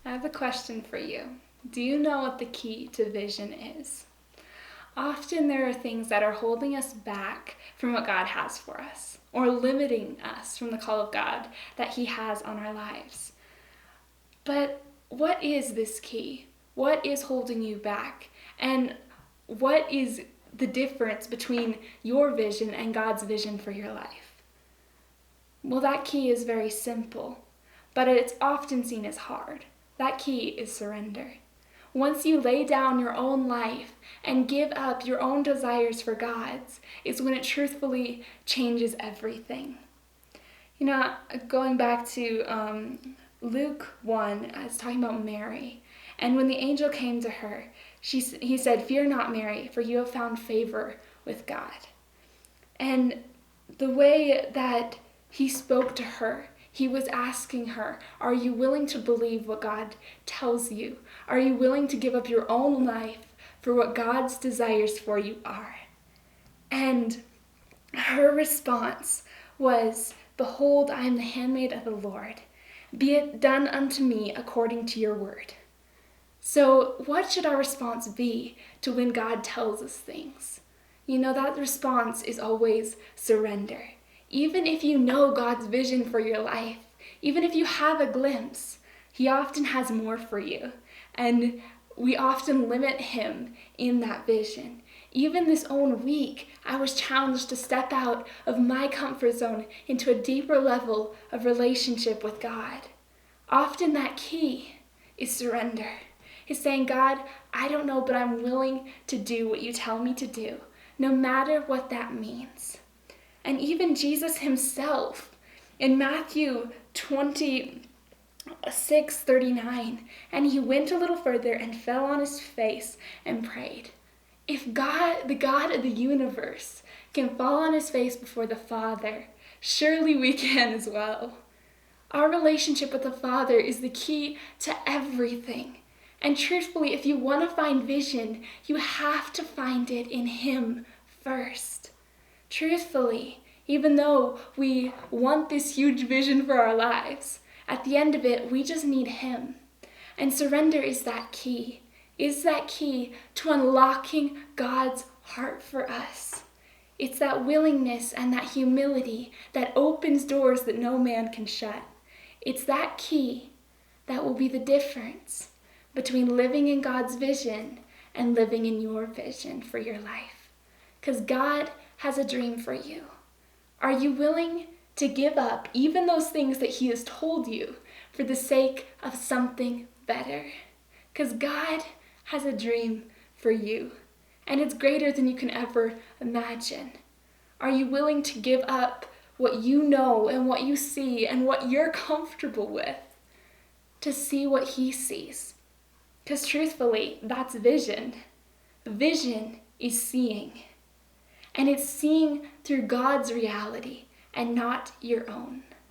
I have a question for you. Do you know what the key to vision is? Often there are things that are holding us back from what God has for us, or limiting us from the call of God that He has on our lives. But what is this key? What is holding you back? And what is the difference between your vision and God's vision for your life? Well, that key is very simple, but it's often seen as hard. That key is surrender. Once you lay down your own life and give up your own desires for God's, is when it truthfully changes everything. Going back to Luke 1, it's talking about Mary. And when the angel came to her, he said, "Fear not, Mary, for you have found favor with God." And the way that he spoke to her, he was asking her, are you willing to believe what God tells you? Are you willing to give up your own life for what God's desires for you are? And her response was, "Behold, I am the handmaid of the Lord. Be it done unto me according to your word." So what should our response be to when God tells us things? That response is always surrender. Even if you know God's vision for your life, even if you have a glimpse, He often has more for you. And we often limit Him in that vision. Even this own week, I was challenged to step out of my comfort zone into a deeper level of relationship with God. Often that key is surrender. It's saying, "God, I don't know, but I'm willing to do what you tell me to do, no matter what that means." And even Jesus himself, in Matthew 26:39, and he went a little further and fell on his face and prayed. If God, the God of the universe, can fall on his face before the Father, surely we can as well. Our relationship with the Father is the key to everything. And truthfully, if you want to find vision, you have to find it in Him first. Truthfully, even though we want this huge vision for our lives, at the end of it, we just need Him. And surrender is that key. Is that key to unlocking God's heart for us. It's that willingness and that humility that opens doors that no man can shut. It's that key that will be the difference between living in God's vision and living in your vision for your life. Because God has a dream for you. Are you willing to give up even those things that He has told you for the sake of something better? Because God has a dream for you, and it's greater than you can ever imagine. Are you willing to give up what you know and what you see and what you're comfortable with to see what He sees? Because truthfully, that's vision. Vision is seeing. And it's seeing through God's reality and not your own.